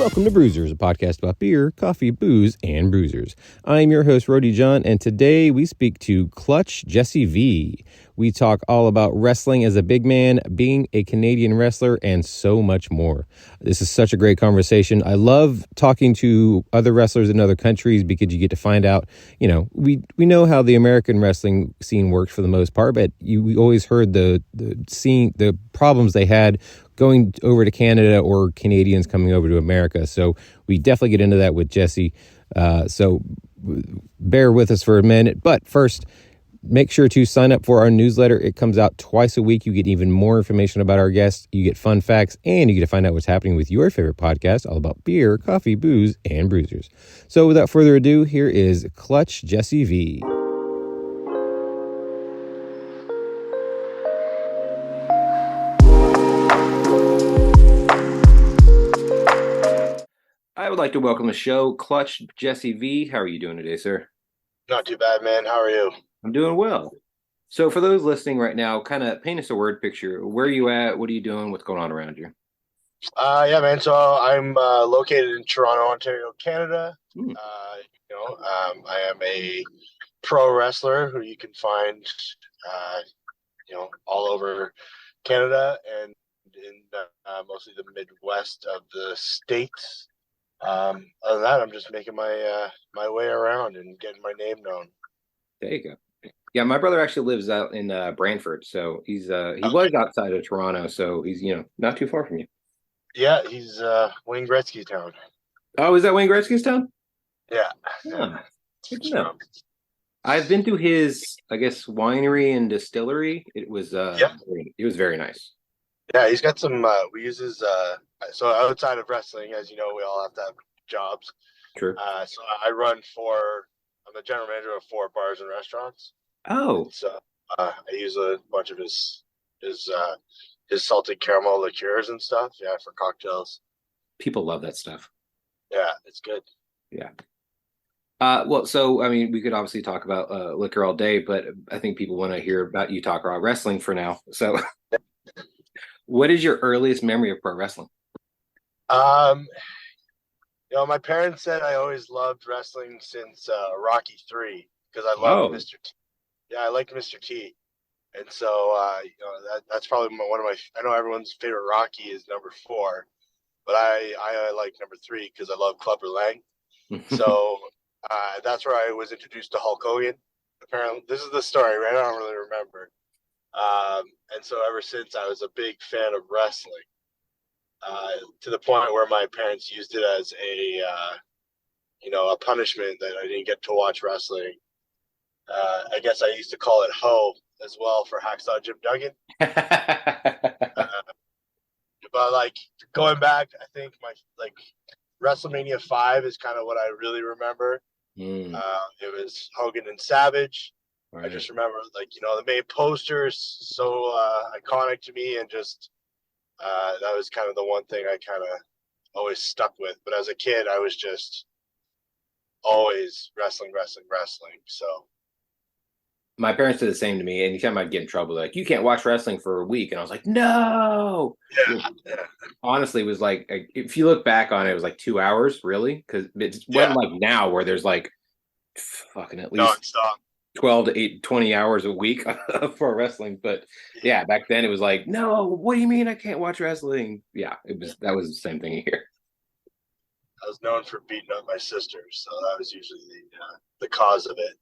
Welcome to Brewsers, a podcast about beer, coffee, booze, and bruisers. I'm your host, Rody John, and today we speak to Clutch Jessie V. We talk all about wrestling as a big man, being a Canadian wrestler, and so much more. This is such a great conversation. I love talking to other wrestlers in other countries because you get to find out, we know how the American wrestling scene works for the most part, but we always heard the problems they had going over to Canada or Canadians coming over to America. So we definitely get into that with Jessie. So bear with us for a minute. But first, make sure to sign up for our newsletter. It comes out twice a week. You get even more information about our guests. You get fun facts, and you get to find out what's happening with your favorite podcast, all about beer, coffee, booze, and bruisers. So without further ado, here is Clutch Jessie V. I would like to welcome the show, Clutch Jessie V. How are you doing today, sir? Not too bad, man. How are you? I'm doing well. So for those listening right now, kind of paint us a word picture. Where are you at? What are you doing? What's going on around you? Yeah, man. So I'm located in Toronto, Ontario, Canada. I am a pro wrestler who you can find, all over Canada and in mostly the Midwest of the States. Other than that, I'm just making my way around and getting my name known. There you go. Yeah, my brother actually lives out in Brantford, so he was outside of Toronto, so he's not too far from you. Yeah, he's Wayne Gretzky's town. Oh, is that Wayne Gretzky's town? Yeah. Good to know. I've been to his, I guess, winery and distillery. It was very nice. Yeah, he's got some. We use his. So outside of wrestling, as you know, we all have to have jobs. True. So I'm the general manager of 4 bars and restaurants. Oh. So I use a bunch of his salted caramel liqueurs and stuff. Yeah, for cocktails. People love that stuff. Yeah, it's good. Yeah. Well, so I mean, we could obviously talk about liquor all day, but I think people want to hear about you talk about wrestling for now. So, what is your earliest memory of pro wrestling? My parents said I always loved wrestling since Rocky 3 because I loved Mr. T. Yeah, I liked Mr. T, and so that's probably one of my. I know everyone's favorite Rocky is number 4, but I like number 3 because I love Clubber Lang. So that's where I was introduced to Hulk Hogan. Apparently, this is the story, right? I don't really remember. And so ever since, I was a big fan of wrestling. To the point where my parents used it as a punishment that I didn't get to watch wrestling. I guess I used to call it Ho as well for Hacksaw Jim Duggan. But like going back, I think my WrestleMania 5 is kind of what I really remember. It was Hogan and Savage. Right. I just remember the main poster is so iconic to me, and just that was kind of the one thing I kind of always stuck with. But as a kid, I was just always wrestling. So my parents did the same to me. Anytime I'd get in trouble, like, you can't watch wrestling for a week. And I was like, no. Yeah. Honestly, it was like, if you look back on it, it was like 2 hours, really. Because it wasn't like now where there's like fucking at least non-stop 12 to 20 hours a week for wrestling. But yeah, back then it was like, no, what do you mean I can't watch wrestling? Yeah, that was the same thing here. I was known for beating up my sisters, so that was usually the cause of it.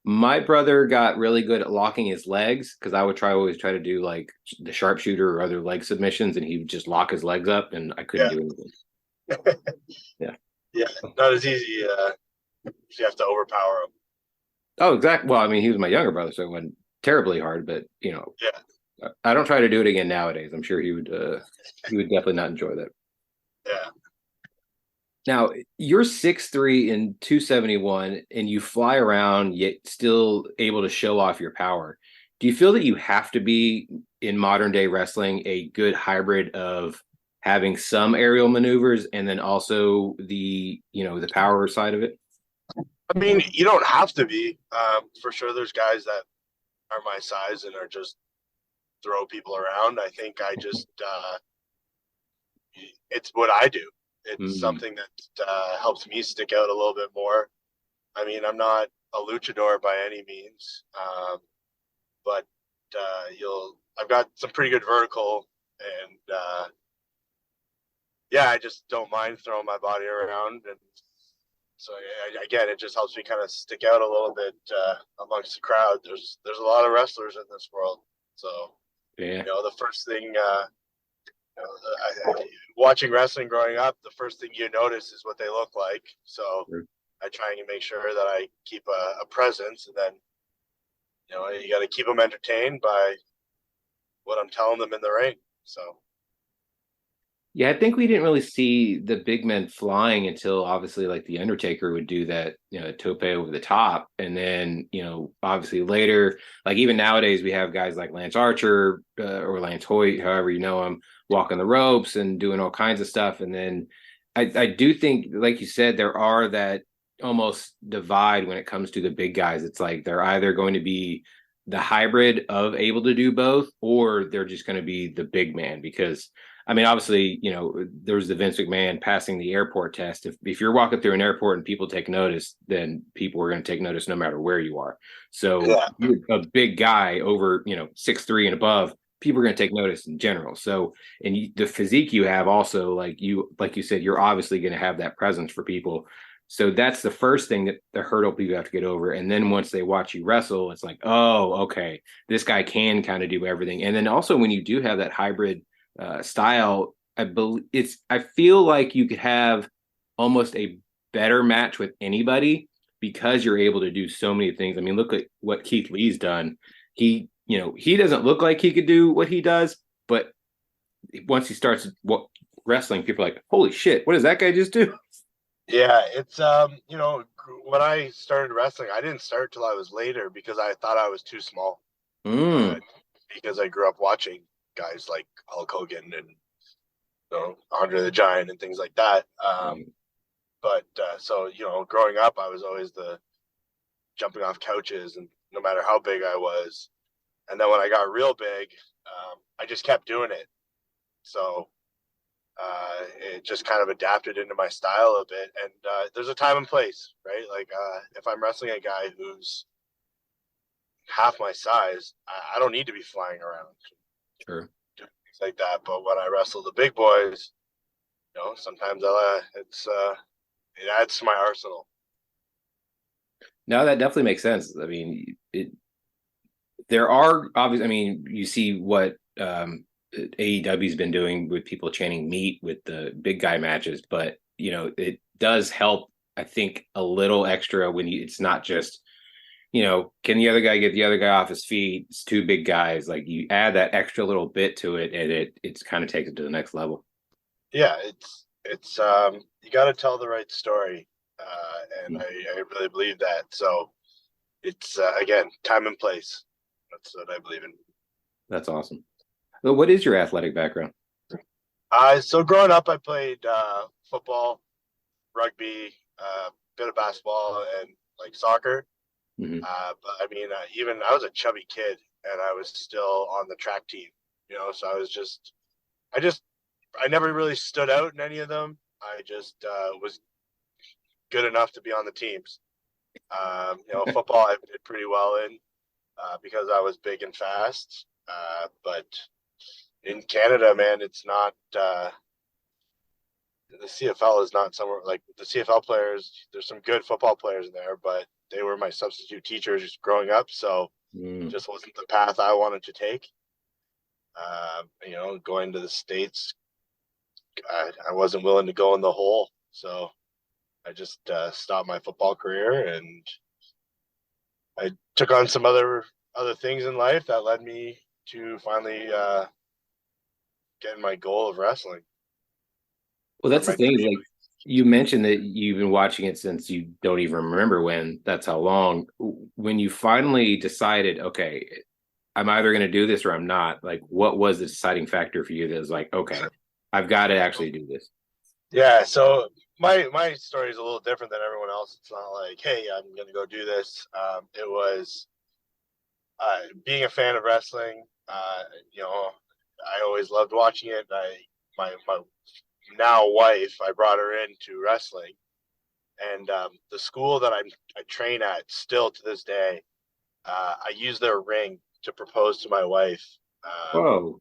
My brother got really good at locking his legs because I would always try to do like the sharpshooter or other leg submissions, and he would just lock his legs up, and I couldn't do anything. Yeah, not as easy. You have to overpower him. Oh, exactly. Well, I mean, he was my younger brother, so it wasn't terribly hard, but I don't try to do it again nowadays. I'm sure he would definitely not enjoy that. Yeah. Now, you're 6'3" and 271, and you fly around, yet still able to show off your power. Do you feel that you have to be, in modern day wrestling, a good hybrid of having some aerial maneuvers and then also the power side of it? I mean, you don't have to be. For sure, there's guys that are my size and are just throw people around. I think I just it's what I do. It's something that helps me stick out a little bit more. I mean, I'm not a luchador by any means, but I've got some pretty good vertical, and yeah, I just don't mind throwing my body around, and so again, it just helps me kind of stick out a little bit amongst the crowd. There's a lot of wrestlers in this world, so Yeah. the first thing watching wrestling growing up, the first thing you notice is what they look like. So I try and make sure that I keep a presence, and then you got to keep them entertained by what I'm telling them in the ring. So Yeah, I think we didn't really see the big men flying until obviously like the Undertaker would do that, tope over the top. And then, obviously later, like even nowadays, we have guys like Lance Archer or Lance Hoyt, however you know him, walking the ropes and doing all kinds of stuff. And then I do think, like you said, there are that almost divide when it comes to the big guys. It's like they're either going to be the hybrid of able to do both, or they're just going to be the big man because I mean, obviously, there's the Vince McMahon passing the airport test. If you're walking through an airport and people take notice, then people are going to take notice no matter where you are. So yeah. you're a big guy over, 6'3" and above, people are going to take notice in general. So, and the physique you have also, like you said, you're obviously going to have that presence for people. So that's the first thing that the hurdle people have to get over. And then once they watch you wrestle, it's like, oh, okay, this guy can kind of do everything. And then also when you do have that hybrid style, I feel like you could have almost a better match with anybody because you're able to do so many things. I mean, look at what Keith Lee's done. He doesn't look like he could do what he does, but once he starts wrestling, people are like, holy shit, what does that guy just do? Yeah, it's when I started wrestling, I didn't start till I was later because I thought I was too small. Because I grew up watching guys like Hulk Hogan and Andre the Giant and things like that. But so growing up, I was always the jumping off couches, and no matter how big I was. And then when I got real big, I just kept doing it. So it just kind of adapted into my style a bit. And there's a time and place, right? Like if I'm wrestling a guy who's half my size, I don't need to be flying around. Sure. Things like that. But when I wrestle the big boys, sometimes it adds to my arsenal. No, that definitely makes sense. I mean, there are obviously, I mean, you see what AEW's been doing with people chanting meat with the big guy matches, but it does help, I think, a little extra when it's not just, can the other guy get the other guy off his feet? It's two big guys. Like you add that extra little bit to it, and it's kind of takes it to the next level. Yeah, it's you got to tell the right story, and I really believe that. So it's again time and place. That's what I believe in. That's awesome. Well, what is your athletic background? So growing up, I played football, rugby, bit of basketball, and like soccer. Mm-hmm. But I mean, even I was a chubby kid, and I was still on the track team. So I never really stood out in any of them. I just was good enough to be on the teams. Football I did pretty well in because I was big and fast. But in Canada, man, it's not. The CFL is not somewhere like the CFL players. There's some good football players in there, but they were my substitute teachers growing up, so it just wasn't the path I wanted to take. Going to the States, I wasn't willing to go in the hole, so I just stopped my football career, and I took on some other things in life that led me to finally getting my goal of wrestling. Well, that's the thing. Is like you mentioned that you've been watching it since you don't even remember when. That's how long. When you finally decided, okay, I'm either going to do this or I'm not. Like, what was the deciding factor for you that was like, okay, I've got to actually do this? Yeah. So my story is a little different than everyone else. It's not like, hey, I'm going to go do this. It was being a fan of wrestling. I always loved watching it. My now wife, I brought her into wrestling, and the school that I train at still to this day, I use their ring to propose to my wife. Whoa.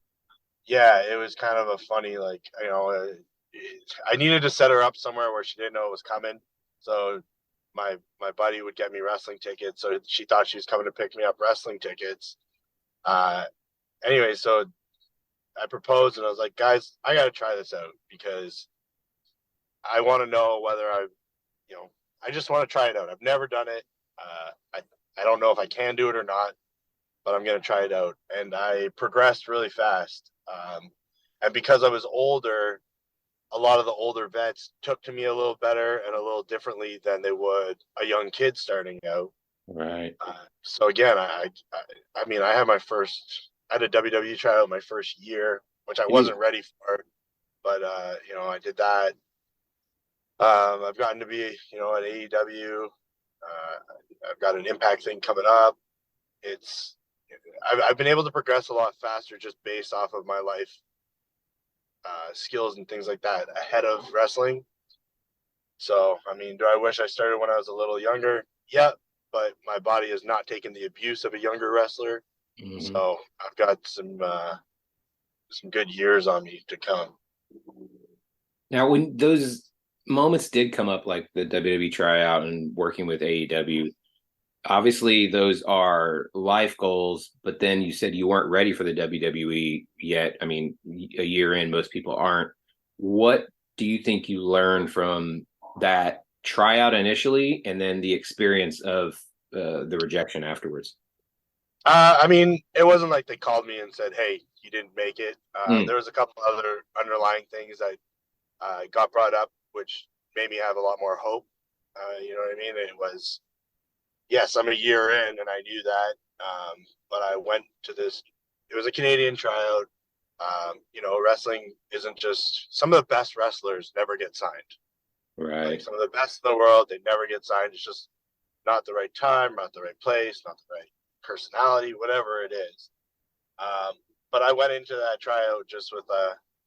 Yeah, it was kind of a funny, like, I needed to set her up somewhere where she didn't know it was coming. So my buddy would get me wrestling tickets. So she thought she was coming to pick me up wrestling tickets. Uh, anyway, so I proposed and I was like, guys, I got to try this out because I want to know whether I just want to try it out. I've never done it. I don't know if I can do it or not, but I'm going to try it out. And I progressed really fast. And because I was older, a lot of the older vets took to me a little better and a little differently than they would a young kid starting out. Right. So again, I mean, I had a WWE tryout my first year, which I wasn't ready for, but I did that. I've gotten to be, at AEW. I've got an Impact thing coming up. It's I've been able to progress a lot faster just based off of my life skills and things like that ahead of wrestling. So, I mean, do I wish I started when I was a little younger? Yeah, but my body has not taken the abuse of a younger wrestler. Mm-hmm. So I've got some good years on me to come. Now, when those moments did come up, like the WWE tryout and working with AEW, obviously those are life goals, but then you said you weren't ready for the WWE yet. I mean, a year in, most people aren't. What do you think you learned from that tryout initially and then the experience of the rejection afterwards? I mean, it wasn't like they called me and said, "Hey, you didn't make it." There was a couple other underlying things that got brought up, which made me have a lot more hope. You know what I mean? It was, yes, I'm a year in, and I knew that. But I went to this. It was a Canadian tryout. Wrestling isn't just some of the best wrestlers never get signed. Like Right. some of the best in the world, they never get signed. It's just not the right time, not the right place, not the right personality, whatever it is. Um, but I went into that tryout just with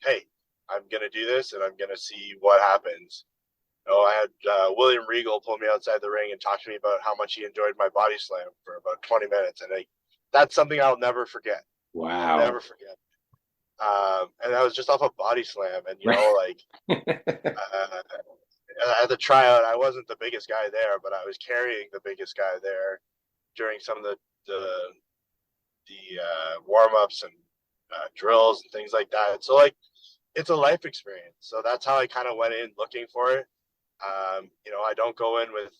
hey, I'm gonna do this and I'm gonna see what happens. I had William Regal pull me outside the ring and talk to me about how much he enjoyed my body slam for about 20 minutes, and that's something I'll never forget. I'll Wow. never forget. And that was just off a body slam, and at the tryout, I wasn't the biggest guy there, but I was carrying the biggest guy there during some of the warm ups and drills and things like that. So it's a life experience. So that's how I kind of went in looking for it. I don't go in with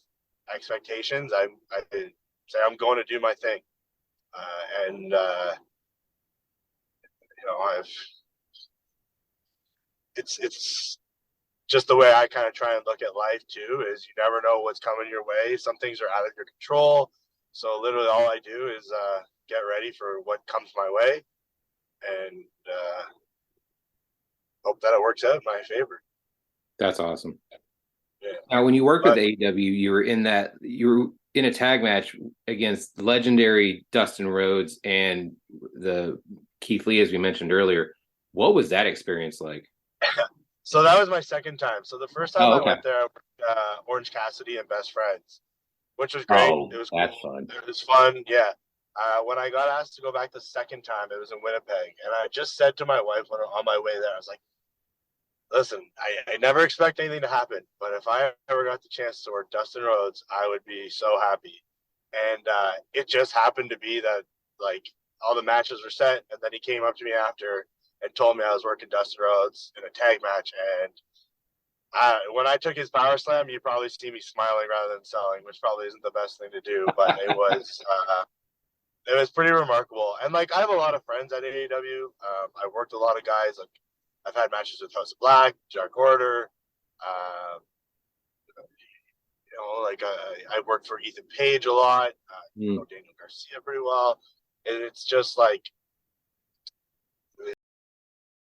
expectations. I say I'm going to do my thing, and I've it's just the way I kind of try and look at life too. Is you never know what's coming your way. Some things are out of your control. So literally, all I do is get ready for what comes my way, and hope that it works out in my favor. That's awesome. Yeah. Now, when you worked with But AEW, you were in a tag match against the legendary Dustin Rhodes and the Keith Lee, as we mentioned earlier. What was that experience like? so that was my second time. So the first time Oh, I okay. went there, I worked, Orange Cassidy and Best Friends, which was great. Oh, It was that's cool. fun. It was fun. Yeah. When I got asked to go back the second time, it was in Winnipeg, and I just said to my wife when on my way there, I was like, "Listen, I never expect anything to happen, but if I ever got the chance to work Dustin Rhodes, I would be so happy." And it just happened to be that like all the matches were set, and then he came up to me after and told me I was working Dustin Rhodes in a tag match, and when I took his power slam, you probably see me smiling rather than selling, which probably isn't the best thing to do, but it was pretty remarkable. And like I have a lot of friends at AEW. I worked a lot of guys. Like I've had matches with House of Black, Dark Order. Um, I worked for Ethan Page a lot. Mm. Daniel Garcia pretty well. And it's just like